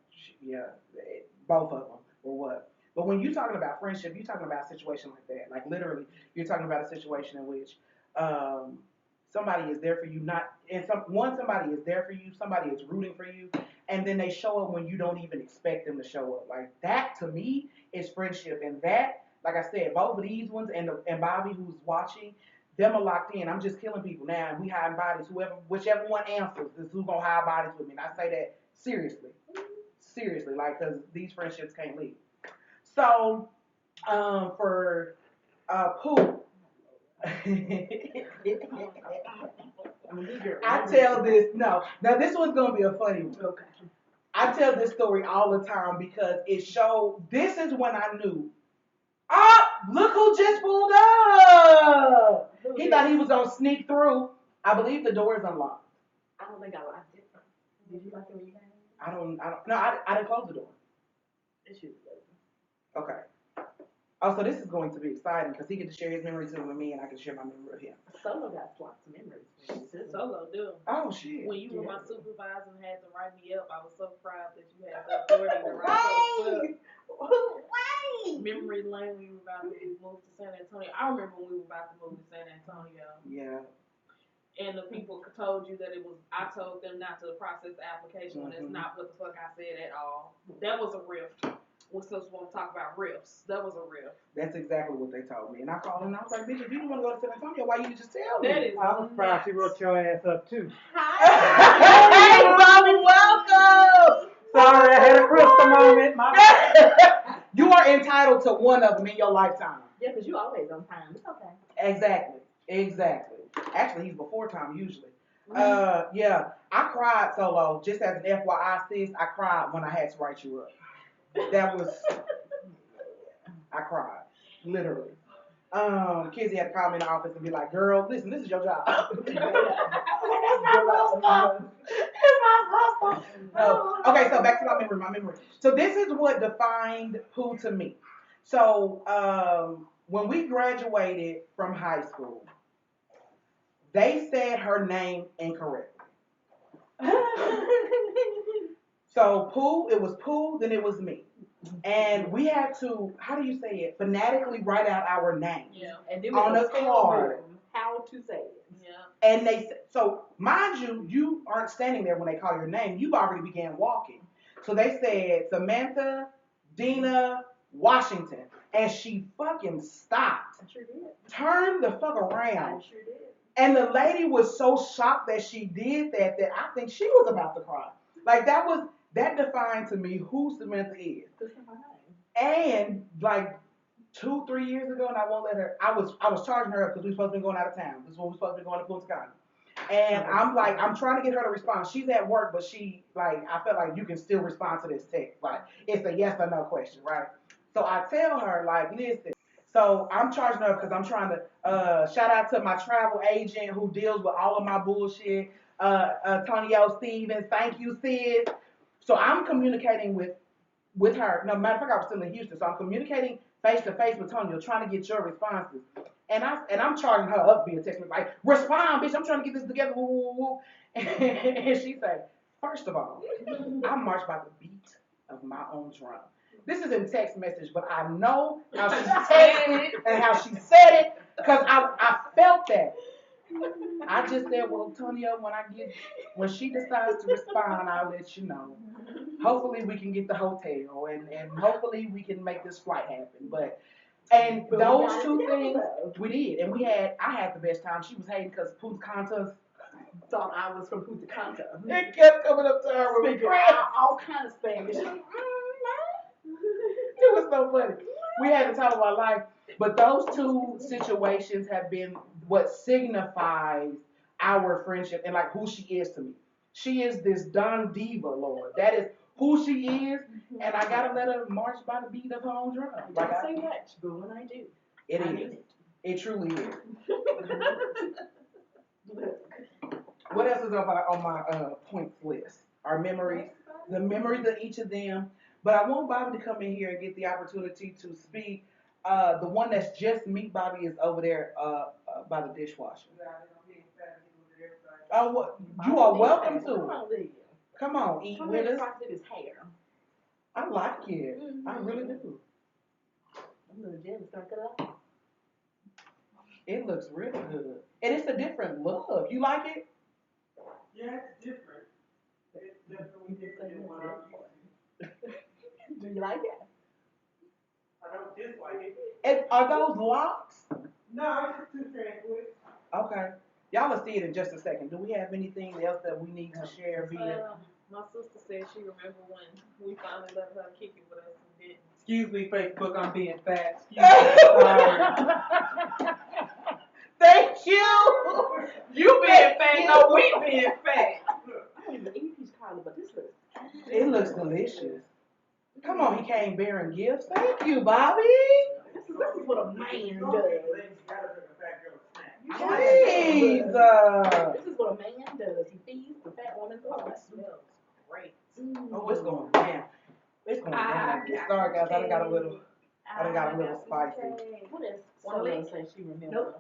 both of them were what? But when you're talking about friendship, you're talking about a situation like that. Like literally, you're talking about a situation in which somebody is there for you, somebody is there for you, somebody is rooting for you, and then they show up when you don't even expect them to show up. Like that to me is friendship, and that, like I said, both of these ones and Bobby who's watching, them are locked in. I'm just killing people now, and we hiding bodies. Whichever one answers is who's gonna hide bodies with me. And I say that seriously, like because these friendships can't leave. So, for Pooh, I tell this. No, now this one's gonna be a funny one. Okay. I tell this story all the time because it showed. This is when I knew. Look who just pulled up. He thought he was gonna sneak through. I believe the door is unlocked. I don't think I locked it. Did you lock it when you came? I don't. No, I didn't close the door. It should be. Okay. Oh, so this is going to be exciting because he gets to share his memories with me, and I can share my memory with him. Solo got lots of memories. Solo do. Oh shit. When you were my supervisor and had to write me up, I was so proud that you had the authority to write up. Memory lane. We were about to move to San Antonio. I remember when we were about to move to San Antonio. Yeah. And the people told you that it was. I told them not to process the application when that's not what the fuck I said at all. That was a rift. We're supposed to want to talk about rifts. That was a rift. That's exactly what they told me. And I called them and I was like, bitch, if you didn't want to go to San Antonio, why you just tell me? That is I was surprised she wrote your ass up too. Hey, Bobby, welcome! Sorry, I had a Krystal moment. You are entitled to one of them in your lifetime. Yeah, because you always on time. It's okay. Exactly. Actually, he's before time usually. Yeah, I cried solo. Just as an FYI, sis, I cried when I had to write you up. That was, I cried, literally. Kizzy had to call me in the office and be like, girl, listen, this is your job. It's my sister. No. Okay, so back to my memory. So this is what defined Pooh to me. So when we graduated from high school, they said her name incorrectly. So Pooh, it was Pooh, then it was me. And we had to, how do you say it, phonetically write out our name and then on a card. How to say it. Yeah. And they said, so mind you, you aren't standing there when they call your name. You've already began walking. So they said Samantha Dina Washington. And she fucking stopped. I sure did. Turned the fuck I around. sure did. And the lady was so shocked that she did that I think she was about to cry. Like that defined to me who Samantha is. And like 2-3 years ago, and I won't let her. I was charging her up because we supposed to be going out of town. This is when we supposed to be going to Punta Cana. And I'm trying to get her to respond. She's at work, but she I felt like you can still respond to this text. Like it's a yes or no question, right? So I tell her like, listen. So I'm charging her because I'm trying to shout out to my travel agent who deals with all of my bullshit, Antonio Stevens. Thank you, sis. So I'm communicating with her. No matter of fact, I was still in Houston, so I'm communicating face to face with Tonyo, trying to get your responses. And I'm charging her up via text, like, respond, bitch. I'm trying to get this together. Woo, woo, woo. And she said, first of all, I march by the beat of my own drum. This is in text message, but I know how she said it and how she said it because I felt that. I just said, well, Tonyo, when she decides to respond, I'll let you know. Hopefully we can get the hotel and hopefully we can make this flight happen. But those two things we did, and I had the best time. She was hating because Punta Cana thought I was from Punta Cana. It kept coming up to her with me all kind of Spanish. It was so funny. We had the time of our life. But those two situations have been what signifies our friendship and like who she is to me. She is this Don Diva, Lord. That is who she is, and I gotta let her march by the beat of her own drum. Like I say much, but when I do, it is. It truly is. What else is on my points list? Our memories, the memories of each of them. But I want Bobby to come in here and get the opportunity to speak. The one that's just me, Bobby, is over there by the dishwasher. Oh, what? You are welcome to. Come on, eat with us. His hair. I like it. Mm-hmm. I really do. I'm gonna jealous. Start it off. It looks really good, and it's a different look. You like it? Yeah, it's different. It's definitely different than what I'm used to. Do you like it? I don't dislike it. And are those locks? No, it's just too translucent. Okay. Y'all will see it in just a second. Do we have anything else that we need to share via? My sister said she remember when we finally let her kick it with us and didn't. Excuse me, Facebook, I'm being fat. Excuse me, sorry. Thank you. You being fat, no, we being fat. I don't even eat peach cobbler, but this looks. It looks delicious. Come on, he came bearing gifts. Thank you, Bobby. This is what a man does. Please. This is what a man does. He feeds the fat woman. Oh, that smells great. Oh, it's going down. It's going down. Sorry, guys. I got a little spicy. What is Solo say she remembers?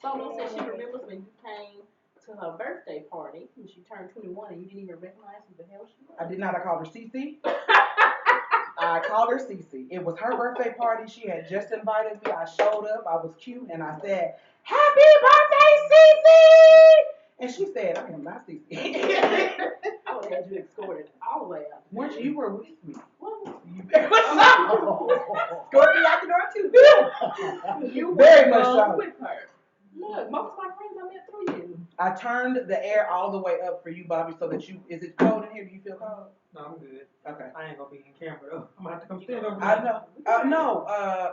Solo said she remembers when you came to her birthday party when she turned 21 and you didn't even recognize who the hell she was. I did not. I called her Cece. I called her Cece. It was her birthday party. She had just invited me. I showed up. I was cute, and I said, "Happy birthday, Cece!" And she said, "I am not Cece." I would have had you escorted all the way out. Weren't you were with me? What? You very much so. Escort me out the door too. You very much so. With her. Look, most of my friends I met through you. I turned the air all the way up for you, Bobby, so that you. Is it cold in here? Do you feel cold? No, I'm good. Okay. I ain't gonna be in camera though. I'm gonna have to come stand over I know. No.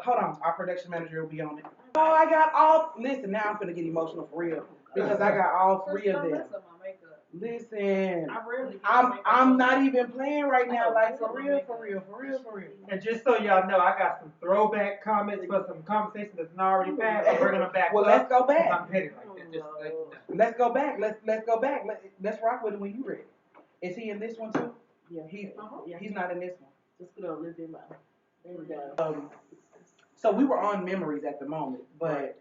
Hold on. Our production manager will be on it. Oh, I got all. Listen, now I'm gonna get emotional for real because I got all three of them. Listen, I'm not even playing right now. Like for real. And just so y'all know, I got some throwback comments for some conversations that's not already passed. I'm bringing them back. Well, let's go back. I'm petty like that. Just like, Let's go back. Let's go back. Let's rock with it when you ready. Is he in this one too? Yeah, He's not in this one. Just gonna live in my. There we go. So we were on memories at the moment, but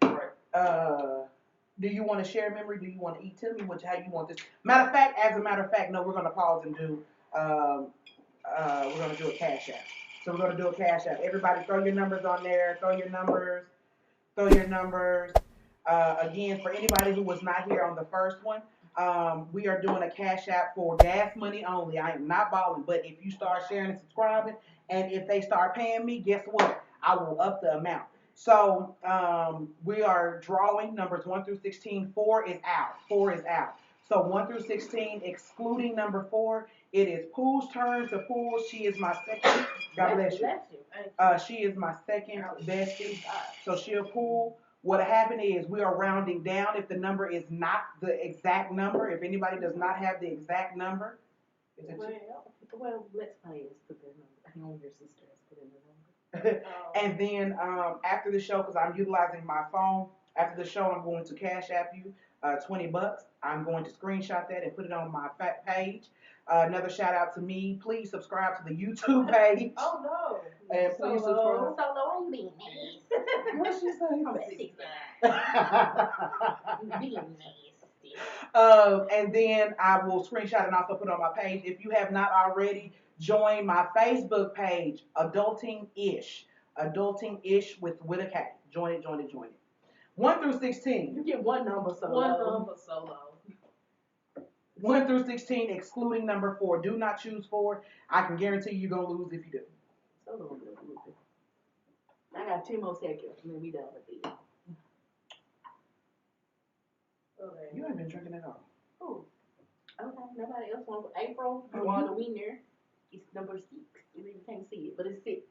do you want to share a memory? Do you want to eat? Tell me how you want this. As a matter of fact, no, we're gonna pause and do. We're gonna do a cash app. So we're gonna do a cash app. Everybody, throw your numbers on there. Throw your numbers. Again, for anybody who was not here on the first one, we are doing a cash app for gas money only. I am not balling, but if you start sharing and subscribing, and if they start paying me, guess what? I will up the amount. So we are drawing numbers 1 through 16. 4 is out. 4 is out. So 1 through 16, excluding number 4, it is Pooh's turn to pull. She is my second. God bless you. She is my second bestie. So she'll pull. What'll happen is we are rounding down if the number is not the exact number. If anybody does not have the exact number, well, let's play is put their number. I know your sister has put in the number. And then after the show, because I'm utilizing my phone, after the show, I'm going to Cash App you $20. I'm going to screenshot that and put it on my page. Another shout out to me. Please subscribe to the YouTube page. Oh no. And please subscribe. Solo ain't being nice. What did she say? I'm at 69. Being nasty. And then I will screenshot and also put on my page. If you have not already, join my Facebook page, Adulting-ish. Adulting-ish with a K. Join it. 1 through 16. You get one number solo. One number solo. 1 through 16, excluding number 4. Do not choose 4. I can guarantee you're going to lose if you do. Solo. I got 10 more seconds and then we done with it. Okay. You ain't been drinking at all. Oh. Okay, nobody else wants April. You are the winner. It's number 6. You really can't see it, but it's 6.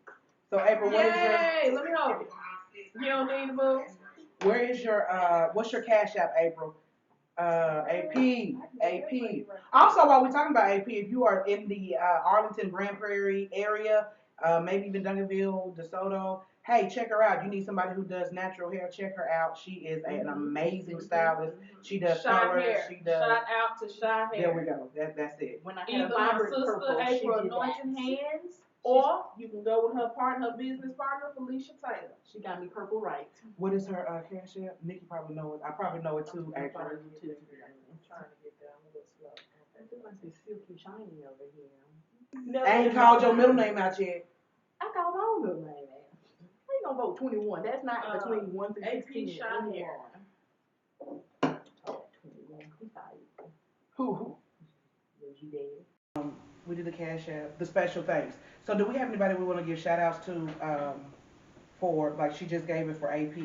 So April, what is your? Yay! Let me hold it. You don't need the boo. Where is your? What's your Cash App, April? AP. Also, while we're talking about AP, if you are in the Arlington, Grand Prairie area, maybe even Duncanville, DeSoto, hey, check her out. You need somebody who does natural hair, check her out. She is an amazing stylist. She does Shy colors. hair. She does. Shout out to Shy Hair. There we go. That's it. When I had Either a my vibrant sister purple, she April did Anointing that. Hands, or you can go with her partner, her business partner, Felicia Taylor. She got me purple right. What is her Cash App? Nikki probably know it. I probably know it too, I actually. thought it was too. I'm trying to get down a little slow. It must be silky shiny over here. No, I ain't called your middle name out yet. I called my own middle name. How you gonna vote 21? That's not between 1 through 16 AP Shy and Hair. 21. Oh, 21. Who's Who? Was you dead? We did the Cash App, the special thanks. So do we have anybody we want to give shout outs to for, like she just gave it for AP?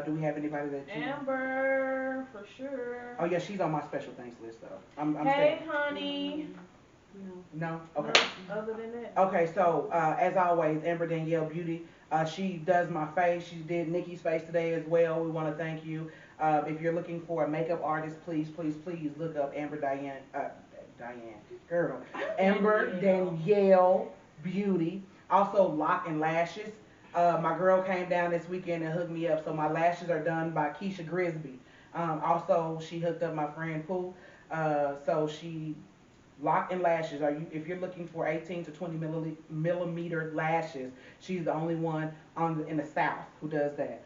Do we have anybody that you... Amber, for sure. Oh yeah, she's on my special thanks list though. I'm Hey, saying... honey. No? Okay. Other than that. Okay, so as always, Amber Danielle Beauty. She does my face. She did Nikki's face today as well. We want to thank you. If you're looking for a makeup artist, please look up Amber Amber Danielle Beauty. Also, Lock and Lashes. My girl came down this weekend and hooked me up. So my lashes are done by Keisha Grisby. Also, she hooked up my friend Pooh. So she Lock and Lashes. If you're looking for 18 to 20 millimeter lashes, she's the only one in the South who does that.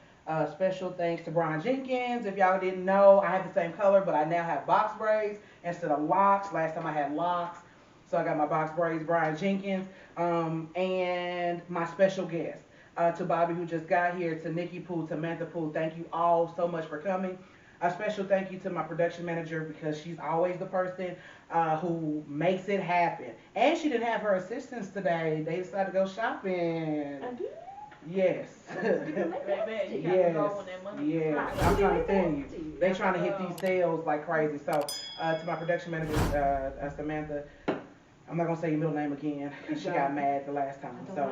Special thanks to Brian Jenkins. If y'all didn't know, I have the same color, but I now have box braids instead of locks. Last time I had locks, so I got my box braids. Brian Jenkins, and my special guest to Bobby who just got here, to Nikki Pooh, to Samantha Pooh. Thank you all so much for coming. A special thank you to my production manager because she's always the person who makes it happen. And she didn't have her assistants today. They decided to go shopping. Yes. Yes. I'm trying to tell you. They trying to hit these sales like crazy. So to my production manager, Samantha, I'm not gonna say your middle name again because she got mad the last time. So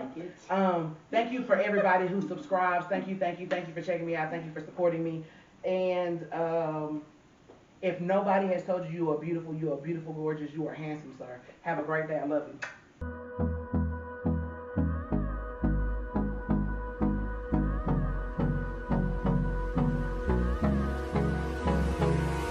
thank you for everybody who subscribes. Thank you for checking me out. Thank you for supporting me. And if nobody has told you you are beautiful, gorgeous, you are handsome, sir. Have a great day. I love you.